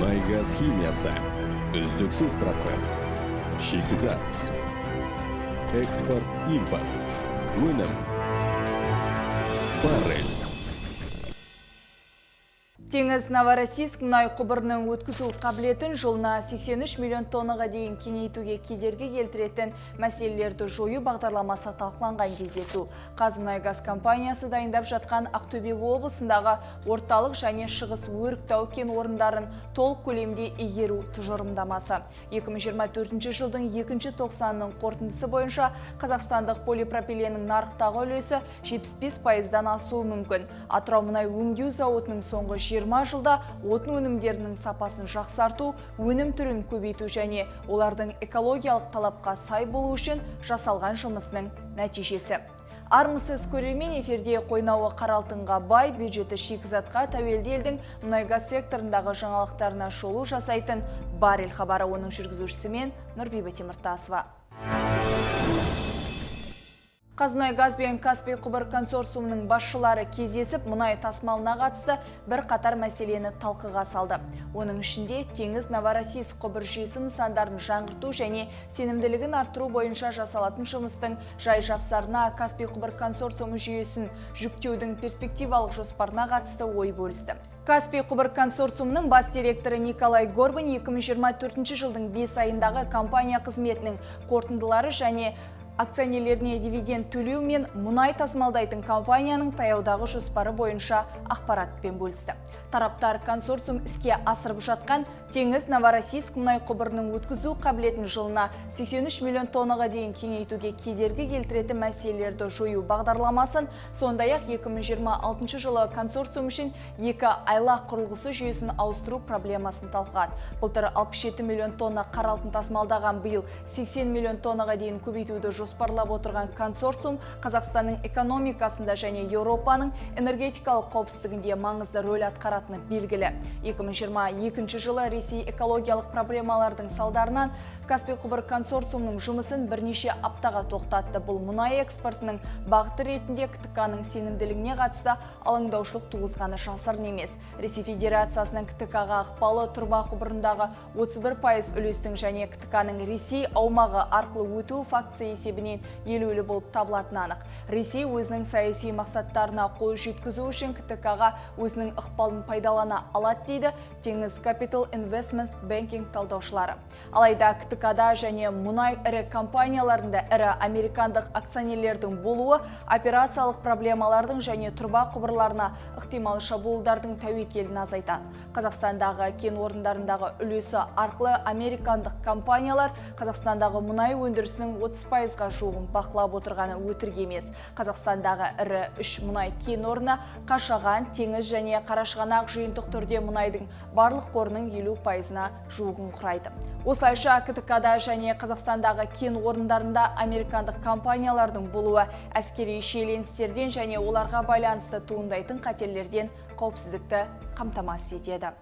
Мұнай-газ химиясы. Үздіксіз процесс. Шикізат. Экспорт, импорт. Өнім. Баррель. Теңіз Новороссийск мұнай құбырының өткізу қабілетін жылына 83 миллион тоннаға дейін кеңейтуге кедергі келтіретін мәселелерді жою бағдарламасы талқыланған кездесу. Қазмұнайгаз компаниясы дайындап жатқан Ақтөбе облысындағы орталық және шығыс өріктау кен орындарын толық көлемде игеру тұжырымдамасы. 2024 жылдың 2-ші тоқсанының қорытындысы бойынша қазақстандық полипропиленнің нарықтағы үлесі 75%-дан асуы мүмкін. Атырау мұнай өңдеу зауытының соңғы 20 жылда отын өнімдерінің сапасын жақсарту, өнім түрін көбейту және олардың экологиялық талапқа сай болу үшін жасалған жұмысының нәтижесі. Армысыз көрермен, эфирде қойнауы қара алтынға бай, бюджеті шикізатқа тәуелді елдің мұнай-газ секторындағы жаңалықтарына шолу жасайтын Баррель хабары, оның жүргізушісімен Нұрбибі Теміртасова. Қазмұнайгаз бен Каспий құбыр консорциумының басшылары кездесіп, мұнай тасымалына қатысты бір қатар мәселені талқыға салды. Оның ішінде теңіз Новороссийск құбыр жүйесі нысандарын жаңғырту және сенімділігін арттыру бойынша жасалатын жұмыстың жай-жапсарына Каспий құбыр консорциумы жүйесін жүктеудің перспективалық жоспарына қатысты ой бөлісті. Каспий құбыр консорциумының бас директоры Николай Горбань 2024 жылдың 5 айындағы компания қызметінің қорытындылары және акционерлеріне дивиденд төлеу мен мұнай тасымалдайтын компанияның таяудағы жоспары бойынша ақпаратпен бөлісті. Тараптар консорциум іске асырып жатқан теңіз Новороссийск мұнай құбырының өткізу қабілетін жылына 83 миллион тоннаға дейін кеңейтуге кедергі келтіретін мәселелерді жою бағдарламасын, сондай-ақ 2026 жылы консорциум үшін 2 айлақ құрылғысы жүйесін ауыстыру проблемасын талқылады. Былтыр 67 миллион тонна қара алтын тасымалдаған, биыл 80 миллион тоннаға дейін көбейтуді жоспарлап отырған консорциум Қазақстанның экономикасында және Еуропаның энергетикалық қауіпсіздігінде маңызды рөл атқаратыны белгілі. 2022 жылы Ресей экологиялық проблемалардың салдарынан Каспий құбыр консорциумның жұмысын бірнеше аптаға тоқтатты. Бұл мұнай экспортының бағыты ретінде КТК-ның сенімділігіне қатысты алаңдаушылық туғызғаны жасырын емес. Ресей Федерациясының КТК-ға ықпалы тұрба құбырындағы 31% үлестің және КТК-ның Ресей аумағы арқылы өту фактісі есебінен елеулі болып табылатыны анық. Ресей өзінің саяси мақсаттарына қол жеткізу үшін КТК-ға өзінің ықпалын пайдалана алады дейді Теңіз Capital Investment Banking талдаушылары. Алайда КТК-да және мұнай ірі компанияларында ірі американдық акционерлердің болуы операциялық проблемалардың және тұрба құбырларына ықтимал шабуылдардың тәуекелін азайтады. Қазақстандағы кен орындарындағы үлесі арқылы американдық компаниялар Қазақстандағы мұнай өндірісінің 30%-ға жуығын бақылап отырғаны өтірік емес. Қазақстандағы ірі 3 мұнай кен орны Қашаған, Теңіз және Қарашығанақ жиынтық түрде мұнайдың барлық қорының 50%-на жуығын құрайды. Осылайша КТК-да және Қазақстандағы кен орындарында американдық компаниялардың болуы әскери шиеленістерден және оларға байланысты туындайтын қатерлерден қауіпсіздікті қамтамасыз етеді.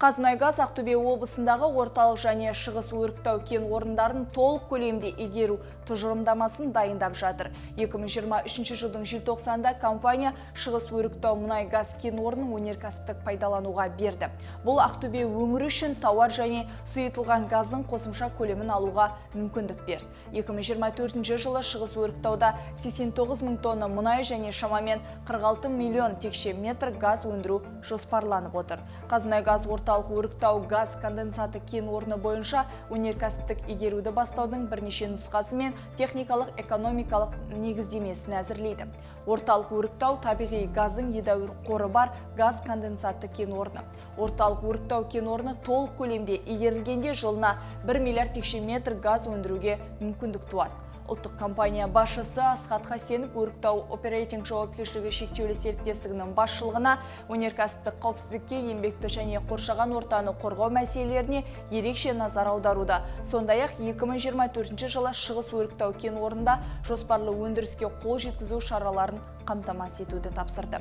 Қазмұнайгаз Ақтөбе облысындағы орталық және шығыс өріктау кен орындарын толық көлемде игеру тұжырымдамасын дайындап жатыр. 2023 жылдың желтоқсанда компания шығыс өріктау мұнай-газ кен орнын өнеркәсіптік пайдалануға берді. Бұл Ақтөбе өңірі үшін тауар және сұйытылған газдың қосымша көлемін алуға мүмкіндік берді. 2024 жылы шығыс өріктауда 89 мың тонна мұнай және шамамен 46 миллион текше метр газ өндіру жоспарланып отыр. Қазмұнайгаз орталық өріктау газ конденсаты кен орны бойынша өнеркәсіптік игеруді бастаудың бірнеше нұсқасы мен техникалық экономикалық негіздемесін әзірлейді. Орталық өріктау табиғи газдың едәуір қоры бар газ конденсаты кен орны. Орталық өріктау кен орны толық көлемде игерілгенде жылына 1 миллиард текше метр газ өндіруге мүмкіндік туады. Ұлттық компания басшысы Асхат Хасенов өріктау оперейтинг жауапкершілігі шектеулі серіктестігінің басшылығына өнеркәсіптік қауіпсіздікке, еңбекті және қоршаған ортаны қорғау мәселелеріне ерекше назар аударуда. Сондай-ақ 2024 жылы шығыс өріктау кен орнында жоспарлы өндіріске қол жеткізу шараларын қамтамасыз етуді тапсырды.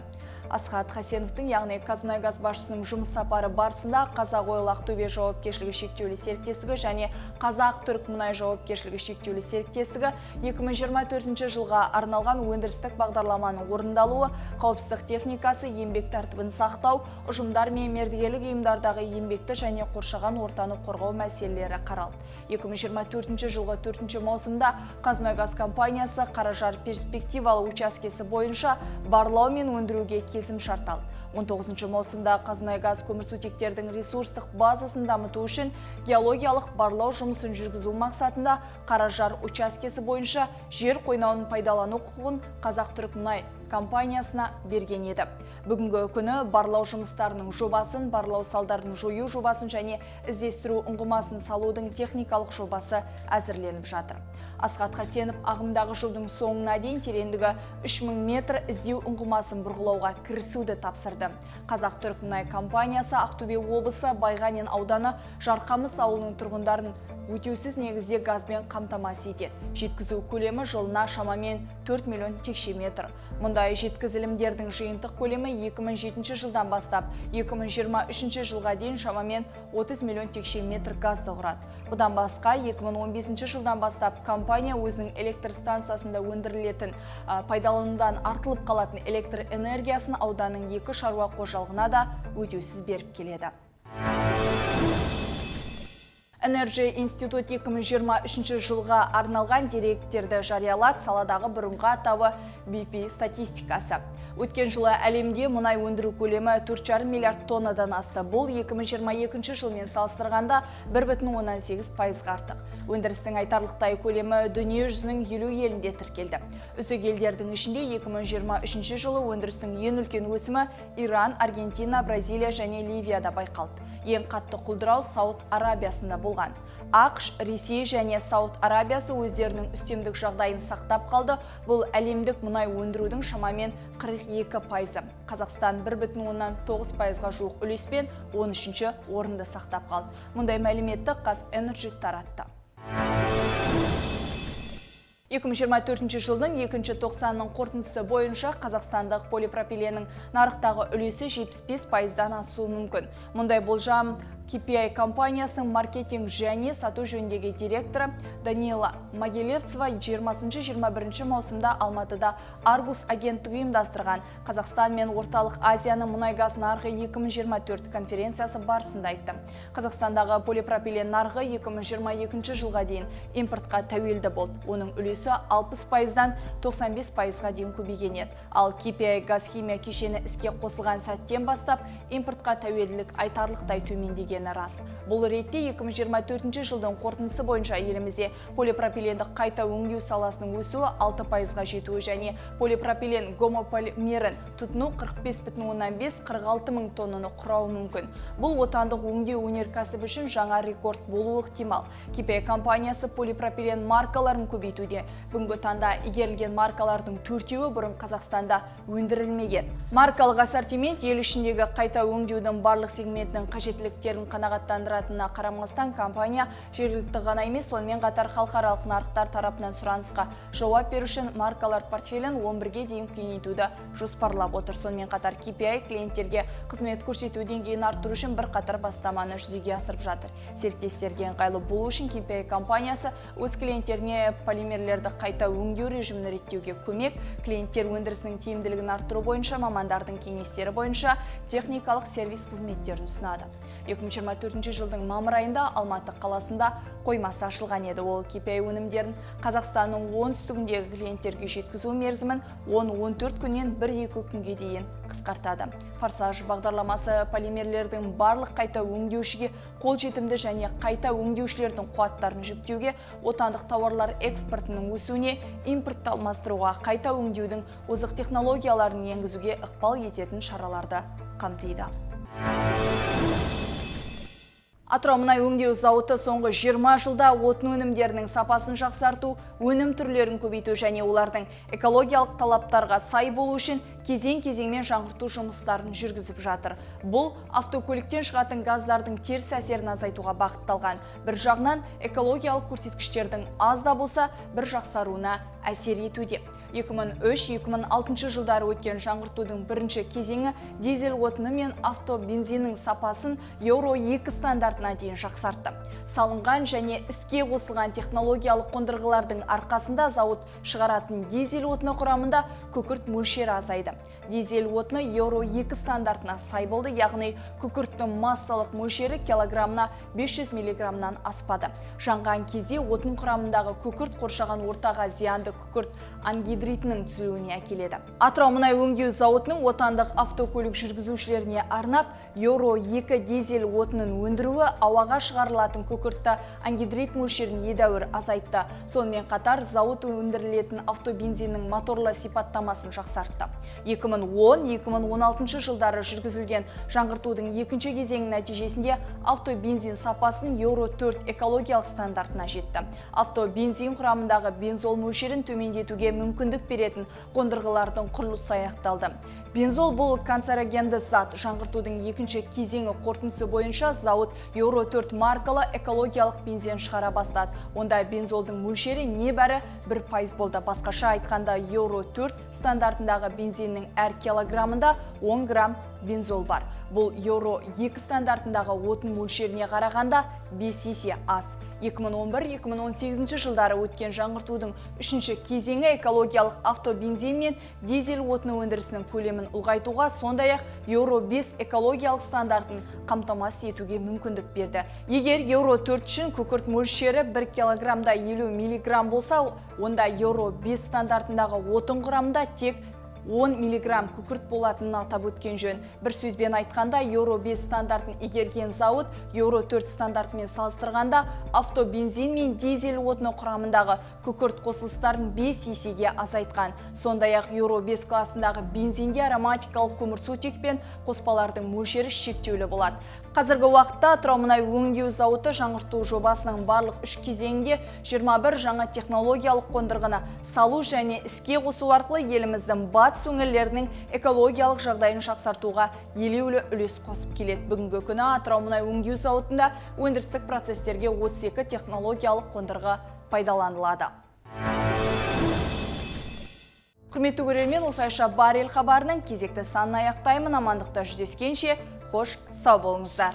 Асхат Хасеновтың, яғни Қазмұнайгаз басшысының жұмыс сапары барысында Қазақ-Ойл Ақтөбе жауапкершілігі шектеулі серіктестігі және Қазақ-Түрік мұнай жауапкершілігі шектеулі серіктестігі 2024 жылға арналған өндірістік бағдарламаның орындалуы, қауіпсіздік техникасы, еңбек тәртібін сақтау, ұжымдар мен мердігерлік ұйымдардағы еңбекті және қоршаған ортаны қорғау мәселелері қаралды. 2024 жылғы 4 маусымда Қазмұнайгаз компаниясы Қаражар перспективалы учаскесі бойынша барлау мен өндіруге келісім шарт алды. 19 маусымда Қазмұнайгаз көмірсутектердің ресурстық базасын дамыту үшін геологиялық барлау жұмысын жүргізу мақсатында Қаражар учаскесі бойынша жер қойнауын пайдалану құқығын Қазақ-Түрік мұнай компаниясына берген еді. Бүгінгі күні барлау жұмыстарының жобасын, барлау салдарын жою жобасын және іздестіру ұңғымасын салудың техникалық жобасы әзірленіп жатыр. Асхат Хасенов ағымдағы жылдың соңына дейін тереңдігі 3000 метр іздеу ұңғымасын бұрғылауға кірісуді тапсырды. Қазақ-Түрік мұнай компаниясы Ақтөбе облысы Байғанин ауданы Жарқамыс ауылының тұрғындарын өтеусіз негізде газбен қамтамасыз етеді. Жеткізу көлемі жылына шамамен 4 миллион текше метр. Мұндай жеткізілімдердің жиынтық көлемі 2007 жылдан бастап 2023 жылға дейін шамамен 30 миллион текше метр газды құрады. Бұдан басқа 2015 жылдан бастап компания өзінің электр станциясында өндірілетін пайдаланудан артылып қалатын электр энергиясын ауданның 2 шаруа қожалығына да өтеусіз беріп келеді. Energy Institute 2023 жылға арналған деректерді жариялады. Саладағы бұрынғы атауы BP статистикасы. Өткен жылы әлемде мұнай өндіру көлемі 4,5 миллиард тоннадан асты. Бұл 2022 жылмен салыстырғанда 1,8% артық. Өндірістің айтарлықтай көлемі дүние жүзінің 50 елінде тіркелді. Үздік елдердің ішінде 2023 жылы өндірістің ең үлкен өсімі Иран, Аргентина, Бразилия және Ливияда байқалды. Ең қатты құлдырау Сауд Арабиясында болған. ақш, Ресей және Сауд Арабиясы өздерінің үстемдік жағдайын сақтап қалды. Бұл әлемдік мұнай өндірудің шамамен 42%. Қазақстан 1,9%-ға жуық үлеспен 13-ші орынды сақтап қалды. Мұндай мәліметті Қазэнерджи таратты. 2024 жылдың 2-ші тоқсанның қорытындысы бойынша қазақстандық полипропиленнің нарықтағы үлесі 75%-дан асуы мүмкін. Мұндай болжам KPI компаниясының маркетинг және сату жөніндегі директоры Данила Могилевцева 20-21 маусымда Алматыда Аргус агенттігі ұйымдастырған Қазақстан мен Орталық Азияның мұнай-газ нарығы 2024 конференциясы барысында айтты. Қазақстандағы полипропилен нарығы 2022 жылға дейін импортқа тәуелді болды. Оның үлесі 60%-дан 95%-ға дейін көбейген еді. Ал KPI газ-химия кешені іске қосылған сәттен бастап импортқа тәуелділік айтарлықтай төмендеген рас. Бұл ретте 2024 жылдың қорытындысы бойынша елімізде полипропиленді қайта өңдеу саласының өсуі 6%-ға жетуі және полипропилен гомополимерін тұтыну 45,5-46 мың тоннаны құрауы мүмкін. Бұл отандық өңдеу өнеркәсібі үшін жаңа рекорд болуы ықтимал. KPI компаниясы полипропилен маркаларын көбейтуде. Бүгінгі таңда игерілген маркалардың 4-еуі бұрын Қазақстанда өндірілмеген. Маркалық ассортимент ел ішіндегі қайта өңдеудің барлық сегментінің қажеттіліктерін қанағаттандыратынына қарамастан компания жергілікті ғана емес, сонымен қатар халықаралық нарықтар тарапынан сұранысқа жауап беру үшін маркалар портфелін 11-ге дейін кеңейтуді жоспарлап отыр. Сонымен қатар KPI клиенттерге қызмет көрсету деңгейін арттыру үшін бірқатар бастаманы жүзеге асырып жатыр. Серіктестерге ыңғайлы болу үшін KPI компаниясы өз клиенттеріне полимерлерді қайта өңдеу режимін реттеуге көмек, клиенттер өндірісінің тиімділігін арттыру бойынша мамандардың кеңестері бойынша техникалық сервис қызметтерін ұсынады. 2024 жылдың мамыр айында Алматы қаласында қоймасы ашылған еді. Ол KPI өнімдерін Қазақстанның оңтүстігіндегі клиенттерге жеткізу мерзімін 10-14 күннен 1-2 күнге дейін қысқартады. Форсаж бағдарламасы полимерлердің барлық қайта өңдеушіге қолжетімді және қайта өңдеушілердің қуаттарын жүктеуге, отандық тауарлар экспортының өсуіне, импортты алмастыруға, қайта өңдеудің озық технологияларын енгізуге ықпал ететін шараларды қамтиды. Атырау мұнай өңдеу зауыты соңғы 20 жылда отын өнімдерінің сапасын жақсарту, өнім түрлерін көбейту және олардың экологиялық талаптарға сай болу үшін кезең-кезеңмен жаңғырту жұмыстарын жүргізіп жатыр. Бұл автокөліктен шығатын газдардың теріс әсерін азайтуға бағытталған. Бір жағынан экологиялық көрсеткіштердің аз да болса бір жақсаруына әсер етуде. 2003-2006 жылдары өткен жаңғыртудың бірінші кезеңі дизель отыны мен автобензиннің сапасын Еуро 2 стандартына дейін жақсартты. Салынған және іске қосылған технологиялық қондырғылардың арқасында зауыт шығаратын дизель отыны құрамында күкірт мөлшері азайды. Дизель отыны Еуро 2 стандартына сай болды, яғни күкірттің массалық мөлшері килограммына 500 миллиграммнан аспады. Жанған кезде отын құрамындағы күкірт қоршаған ортаға зиянды күкірт ангидритінің түзілуіне әкеледі. Атырау мұнай өңдеу зауытының отандық автокөлік жүргізушілеріне арнап Еуро 2 дизель отынын өндіруі ауаға шығарылатын күкіртті ангидрит мөлшерін едәуір азайтты. Сонымен қатар зауыт өндірілетін автобензиннің моторлы сипаттамасын жақсартты. 2010-2016 жылдары жүргізілген жаңғыртудың екінші кезеңінің нәтижесінде автобензин сапасын Еуро 4 экологиялық стандартына жетті. Автобензин құрамындағы бензол мөлшерін төмендетуге мүмкіндік беретін қондырғылардың құрылысы аяқталды. Бензол бұл канцерогенді зат. Жаңғыртудың екінші кезеңі қорытындысы бойынша зауыт Еуро 4 маркалы экологиялық бензин шығара бастады. Онда бензолдың мөлшері небәрі 1% болды. Басқаша айтқанда Еуро 4 стандартындағы бензиннің әр килограммында 10 грамм бензол бар. Бұл Еуро 2 стандартындағы отын мөлшеріне қарағанда 5 есе аз. 2011-2018 жылдары өткен жаңғыртудың үшінші кезеңі экологиялық автобензин мен дизель отыны өндірісінің көлемін ұлғайтуға, сондай-ақ Еуро 5 экологиялық стандартын қамтамасыз етуге мүмкіндік берді. Егер Еуро 4 үшін күкірт мөлшері 1 килограммда 50 миллиграмм болса, онда Еуро 5 стандартындағы отын құрамында тек 10 миллиграмм күкірт болатынын атап өткен жөн. Бір сөзбен айтқанда, Еуро 5 стандартын игерген зауыт Еуро 4 стандартымен салыстырғанда автобензин мен дизель отыны құрамындағы күкірт қосылыстарын 5 есеге азайтқан. Сондай-ақ Еуро 5 класындағы бензинде ароматикалық көмірсутек пен қоспалардың мөлшері шектеулі болады. Қазіргі уақытта Атырау мұнай өңдеу зауыты жаңғырту жобасының барлық 3 кезеңінде 21 жаңа технологиялық қондырғыны салу және іске қосу арқылы еліміздің батыс өңірлерінің экологиялық жағдайын жақсартуға елеулі үлес қосып келеді. Бүгінгі күні Атырау мұнай өңдеу зауытында өндірістік процестерге 32 технологиялық қондырғы пайдаланылады. Құрметті көрермен, осылайша бар ел хабарының кезекті санын аяқтаймын. Амандықта жүздескенше, қош, сау болыңыздар.